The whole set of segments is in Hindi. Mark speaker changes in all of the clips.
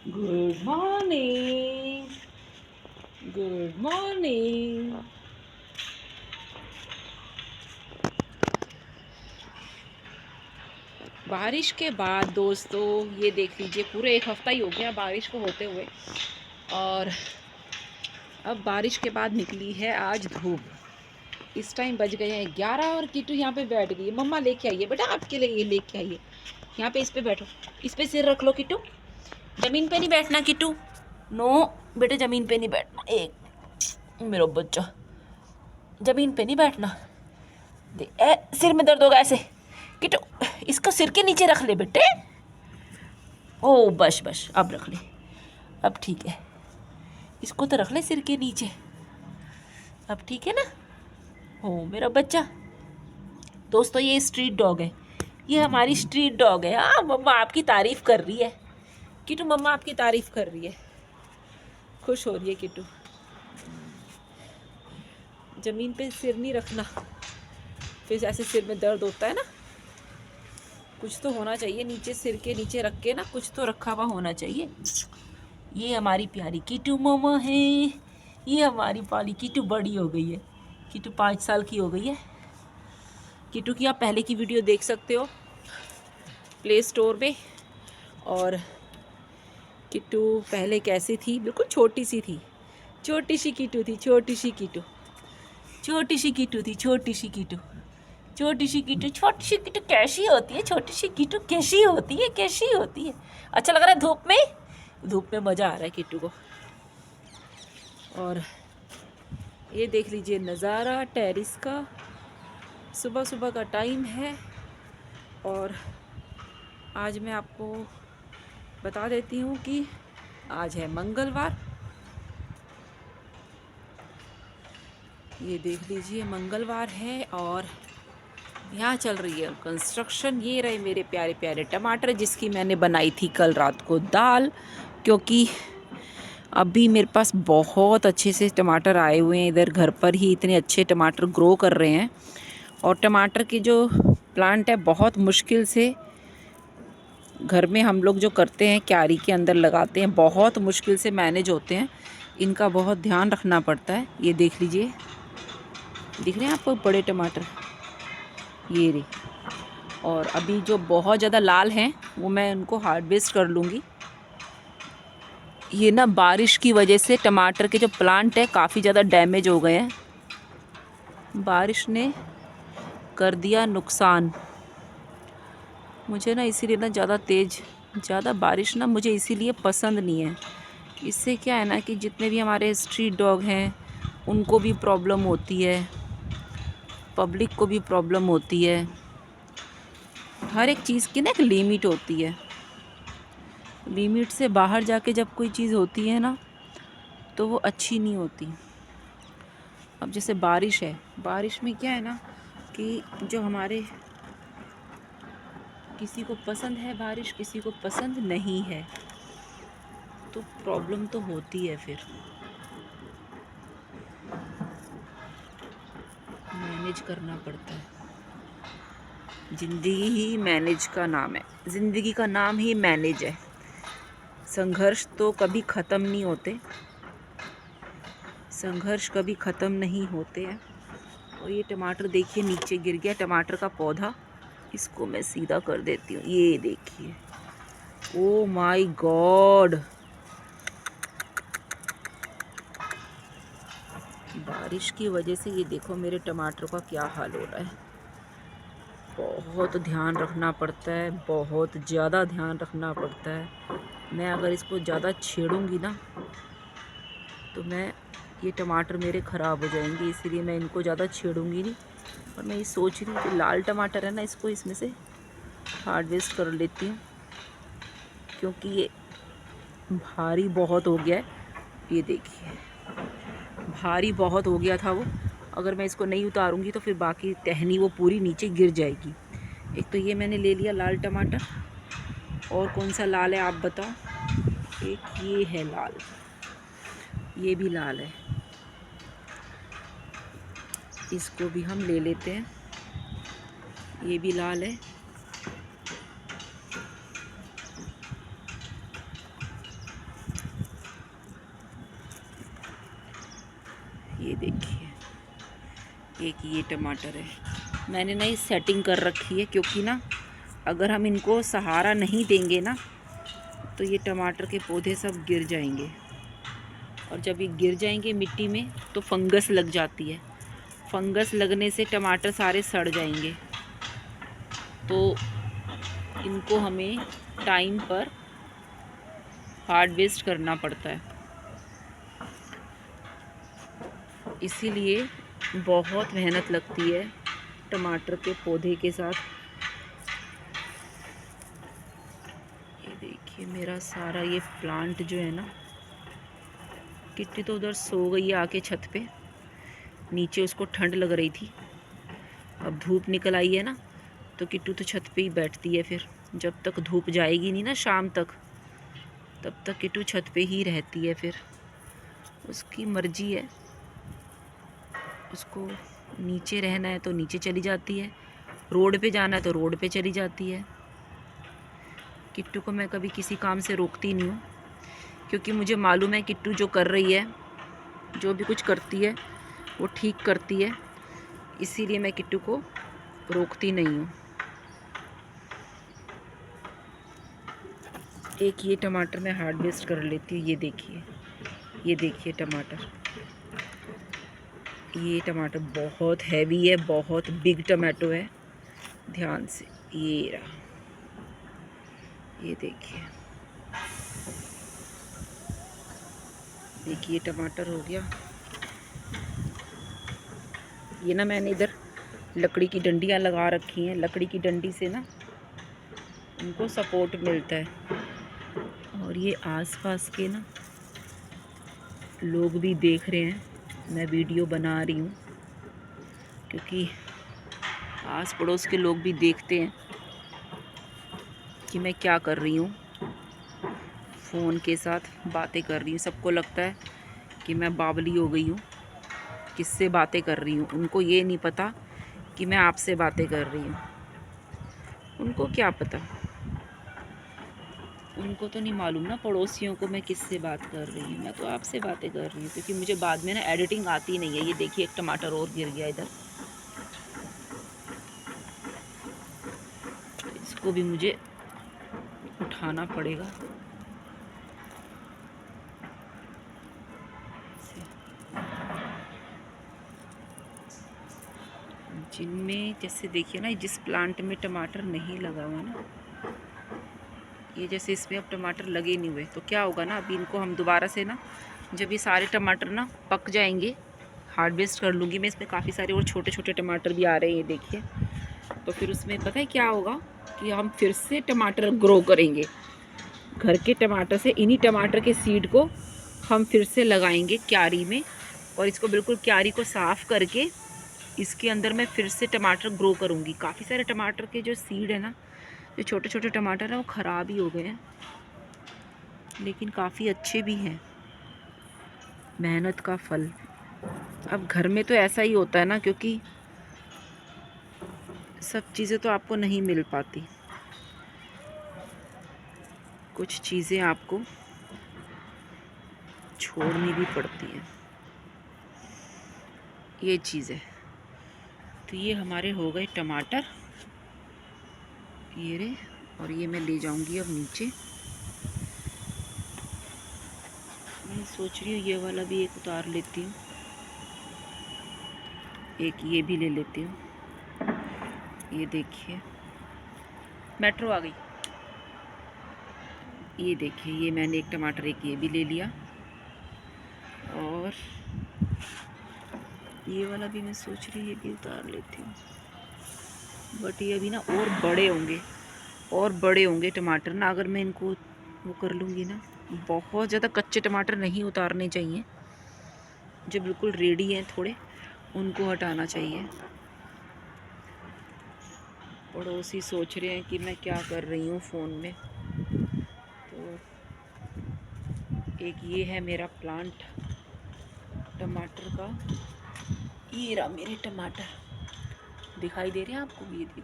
Speaker 1: Good morning. Good morning. बारिश के बाद दोस्तों ये देख लीजिए, पूरे एक हफ्ता ही हो गया बारिश को होते हुए, और अब बारिश के बाद निकली है आज धूप। इस टाइम बज गए हैं 11 और किट्टू यहाँ पे बैठ गई है। मम्मा लेके आइए बेटा, आपके लिए ये लेके आइए। यहाँ पे इस पे बैठो, इस पे सिर रख लो किट्टू। ज़मीन पे नहीं बैठना किट्टू, नो बेटे ज़मीन पे नहीं बैठना। एक मेरा बच्चा, ज़मीन पे नहीं बैठना। दे सिर में दर्द होगा ऐसे। किट्टू इसको सिर के नीचे रख ले बेटे। ओ बस बस, अब रख ले, अब ठीक है। इसको तो रख ले सिर के नीचे, अब ठीक है ना। ओ मेरा बच्चा। दोस्तों ये स्ट्रीट डॉग है, ये हमारी स्ट्रीट डॉग है। हाँ मम्मा आपकी तारीफ़ कर रही है किट्टू, मम्मा आपकी तारीफ़ कर रही है, खुश हो रही है किट्टू। ज़मीन पे सिर नहीं रखना, फिर ऐसे सिर में दर्द होता है ना। कुछ तो होना चाहिए नीचे, सिर के नीचे रख के ना कुछ तो रखा हुआ होना चाहिए। ये हमारी प्यारी किट्टू मम्मा है। ये हमारी पाली किट्टू बड़ी हो गई है, किट्टू 5 साल की हो गई है। किट्टू की आप पहले की वीडियो देख सकते हो प्ले स्टोर में। और किट्टू पहले कैसी थी, बिल्कुल छोटी सी थी, छोटी सी किट्टू थी, छोटी सी किट्टू, छोटी सी किट्टू थी, छोटी सी किट्टू, छोटी सी किट्टू, छोटी सी किट्टू कैसी होती है, छोटी सी किट्टू कैसी होती है, कैसी होती है। अच्छा लग रहा है धूप में, धूप में मज़ा आ रहा है किट्टू को। और ये देख लीजिए नज़ारा टेरिस का, सुबह सुबह का टाइम है। और आज मैं आपको बता देती हूँ कि आज है मंगलवार। ये देख लीजिए मंगलवार है और यहाँ चल रही है कंस्ट्रक्शन। ये रहे मेरे प्यारे प्यारे टमाटर, जिसकी मैंने बनाई थी कल रात को दाल, क्योंकि अभी मेरे पास बहुत अच्छे से टमाटर आए हुए हैं। इधर घर पर ही इतने अच्छे टमाटर ग्रो कर रहे हैं। और टमाटर की जो प्लांट है बहुत मुश्किल से घर में हम लोग जो करते हैं, क्यारी के अंदर लगाते हैं, बहुत मुश्किल से मैनेज होते हैं। इनका बहुत ध्यान रखना पड़ता है। ये देख लीजिए, दिख रहे हैं आपको बड़े टमाटर, ये रे। और अभी जो बहुत ज़्यादा लाल हैं वो मैं उनको हार्वेस्ट कर लूँगी। ये ना बारिश की वजह से टमाटर के जो प्लांट है काफ़ी ज़्यादा डैमेज हो गए हैं, बारिश ने कर दिया नुकसान। मुझे ना इसीलिए ना ज़्यादा बारिश ना मुझे इसीलिए पसंद नहीं है। इससे क्या है ना कि जितने भी हमारे स्ट्रीट डॉग हैं उनको भी प्रॉब्लम होती है, पब्लिक को भी प्रॉब्लम होती है। हर एक चीज़ की ना एक लिमिट होती है, लिमिट से बाहर जाके जब कोई चीज़ होती है ना तो वो अच्छी नहीं होती। अब जैसे बारिश है, बारिश में क्या है ना कि जो हमारे किसी को पसंद है बारिश, किसी को पसंद नहीं है, तो प्रॉब्लम तो होती है। फिर मैनेज करना पड़ता है। ज़िंदगी ही मैनेज का नाम है, ज़िंदगी का नाम ही मैनेज है। संघर्ष तो कभी ख़त्म नहीं होते, संघर्ष कभी ख़त्म नहीं होते हैं। और ये टमाटर देखिए नीचे गिर गया टमाटर का पौधा, इसको मैं सीधा कर देती हूँ। ये देखिए, ओ माय गॉड, बारिश की वजह से ये देखो मेरे टमाटर का क्या हाल हो रहा है। बहुत ध्यान रखना पड़ता है, बहुत ज़्यादा ध्यान रखना पड़ता है। मैं अगर इसको ज़्यादा छेड़ूंगी ना तो ये टमाटर मेरे ख़राब हो जाएंगे, इसीलिए मैं इनको ज़्यादा छेड़ूंगी नहीं। और मैं ये सोच रही हूँ कि लाल टमाटर है ना, इसको इसमें से हार्वेस्ट कर लेती हूँ, क्योंकि ये भारी बहुत हो गया है। ये देखिए भारी बहुत हो गया था वो, अगर मैं इसको नहीं उतारूंगी तो फिर बाकी टहनी वो पूरी नीचे गिर जाएगी। एक तो ये मैंने ले लिया लाल टमाटर, और कौन सा लाल है आप बताओ। एक ये है लाल, ये भी लाल है, इसको भी हम ले लेते हैं। ये भी लाल है, देखिए, एक ये टमाटर है। मैंने ना ये सेटिंग कर रखी है, क्योंकि ना अगर हम इनको सहारा नहीं देंगे ना तो ये टमाटर के पौधे सब गिर जाएंगे, और जब ये गिर जाएंगे मिट्टी में तो फंगस लग जाती है। फंगस लगने से टमाटर सारे सड़ जाएंगे। तो इनको हमें टाइम पर हार्वेस्ट करना पड़ता है, इसीलिए बहुत मेहनत लगती है टमाटर के पौधे के साथ। ये देखिए मेरा सारा ये प्लांट जो है ना, किट्टी तो उधर सो गई है आके छत पे, नीचे उसको ठंड लग रही थी। अब धूप निकल आई है ना, तो किट्टू तो छत पे ही बैठती है। फिर जब तक धूप जाएगी नहीं ना शाम तक, तब तक किट्टू छत पे ही रहती है। फिर उसकी मर्जी है, उसको नीचे रहना है तो नीचे चली जाती है, रोड पे जाना है तो रोड पे चली जाती है। किट्टू को मैं कभी किसी काम से रोकती नहीं हूँ, क्योंकि मुझे मालूम है किट्टू जो कर रही है, जो भी कुछ करती है वो ठीक करती है, इसीलिए मैं किट्टू को रोकती नहीं हूँ। एक ये टमाटर मैं हार्वेस्ट कर लेती हूँ। ये देखिए टमाटर, ये टमाटर बहुत हैवी है, बहुत बिग टमाटो है। ध्यान से, ये रहा, ये देखिए टमाटर हो गया। ये ना मैंने इधर लकड़ी की डंडियाँ लगा रखी हैं, लकड़ी की डंडी से ना उनको सपोर्ट मिलता है। और ये आसपास के ना लोग भी देख रहे हैं, मैं वीडियो बना रही हूँ, क्योंकि आस पड़ोस के लोग भी देखते हैं कि मैं क्या कर रही हूँ, फ़ोन के साथ बातें कर रही हूँ। सबको लगता है कि मैं बावली हो गई हूँ, किससे बातें कर रही हूँ। उनको ये नहीं पता कि मैं आपसे बातें कर रही हूँ। उनको क्या पता, उनको तो नहीं मालूम ना पड़ोसियों को मैं किससे बात कर रही हूँ। मैं तो आपसे बातें कर रही हूँ, क्योंकि मुझे बाद में ना एडिटिंग आती नहीं है। ये देखिए एक टमाटर और गिर गया इधर, इसको भी मुझे उठाना पड़ेगा। जिनमें जैसे देखिए ना, जिस प्लांट में टमाटर नहीं लगा हुआ ना, ये जैसे इसमें अब टमाटर लगे नहीं हुए, तो क्या होगा ना, अभी इनको हम दोबारा से ना, जब ये सारे टमाटर ना पक जाएंगे, हार्वेस्ट कर लूँगी मैं। इसमें काफ़ी सारे और छोटे छोटे टमाटर भी आ रहे हैं, ये देखिए। तो फिर उसमें पता है क्या होगा कि हम फिर से टमाटर ग्रो करेंगे। घर के टमाटर से, इन्हीं टमाटर के सीड को हम फिर से लगाएंगे क्यारी में, और इसको बिल्कुल क्यारी को साफ़ करके इसके अंदर मैं फिर से टमाटर ग्रो करूँगी। काफ़ी सारे टमाटर के जो सीड है ना, जो छोटे छोटे टमाटर हैं, वो ख़राब ही हो गए हैं, लेकिन काफ़ी अच्छे भी हैं। मेहनत का फल। अब घर में तो ऐसा ही होता है ना, क्योंकि सब चीज़ें तो आपको नहीं मिल पाती, कुछ चीज़ें आपको छोड़नी भी पड़ती हैं। ये चीज़ है। तो ये हमारे हो गए टमाटर, ये रे, और ये मैं ले जाऊंगी अब नीचे। मैं सोच रही हूँ ये वाला भी एक उतार लेती हूँ, एक ये भी ले लेती हूँ। ये देखिए मेट्रो आ गई। ये देखिए, ये मैंने एक टमाटर, एक ये भी ले लिया, और ये वाला भी मैं सोच रही हूँ ये भी उतार लेती हूँ। बट ये अभी ना और बड़े होंगे, और बड़े होंगे टमाटर ना, अगर मैं इनको वो कर लूँगी ना। बहुत ज़्यादा कच्चे टमाटर नहीं उतारने चाहिए, जो बिल्कुल रेडी हैं थोड़े, उनको हटाना चाहिए। पड़ोसी सोच रहे हैं कि मैं क्या कर रही हूँ फ़ोन में। तो एक ये है मेरा प्लांट टमाटर का। ये रहा मेरे टमाटर, दिखाई दे रहे हैं आपको? ये देखो,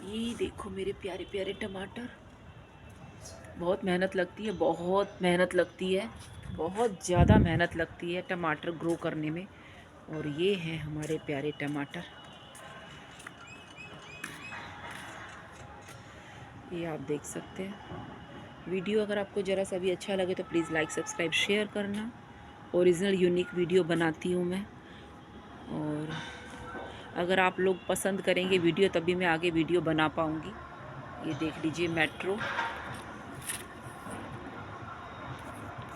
Speaker 1: ये देखो मेरे प्यारे प्यारे टमाटर। बहुत मेहनत लगती है, बहुत मेहनत लगती है बहुत ज़्यादा मेहनत लगती है टमाटर ग्रो करने में। और ये हैं हमारे प्यारे टमाटर, ये आप देख सकते हैं। वीडियो अगर आपको ज़रा सा भी अच्छा लगे तो प्लीज़ लाइक सब्सक्राइब शेयर करना। ओरिजिनल यूनिक वीडियो बनाती हूँ मैं, और अगर आप लोग पसंद करेंगे वीडियो तभी मैं आगे वीडियो बना पाऊँगी। ये देख लीजिए मेट्रो,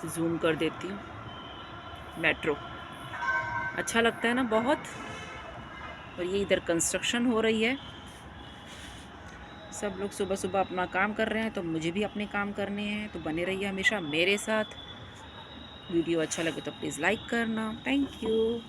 Speaker 1: जूम कर देती हूँ। मेट्रो अच्छा लगता है ना बहुत। और ये इधर कंस्ट्रक्शन हो रही है, सब लोग सुबह सुबह अपना काम कर रहे हैं, तो मुझे भी अपने काम करने हैं। तो बने रहिए हमेशा मेरे साथ। वीडियो अच्छा लगे तो प्लीज़ लाइक करना। Thank you.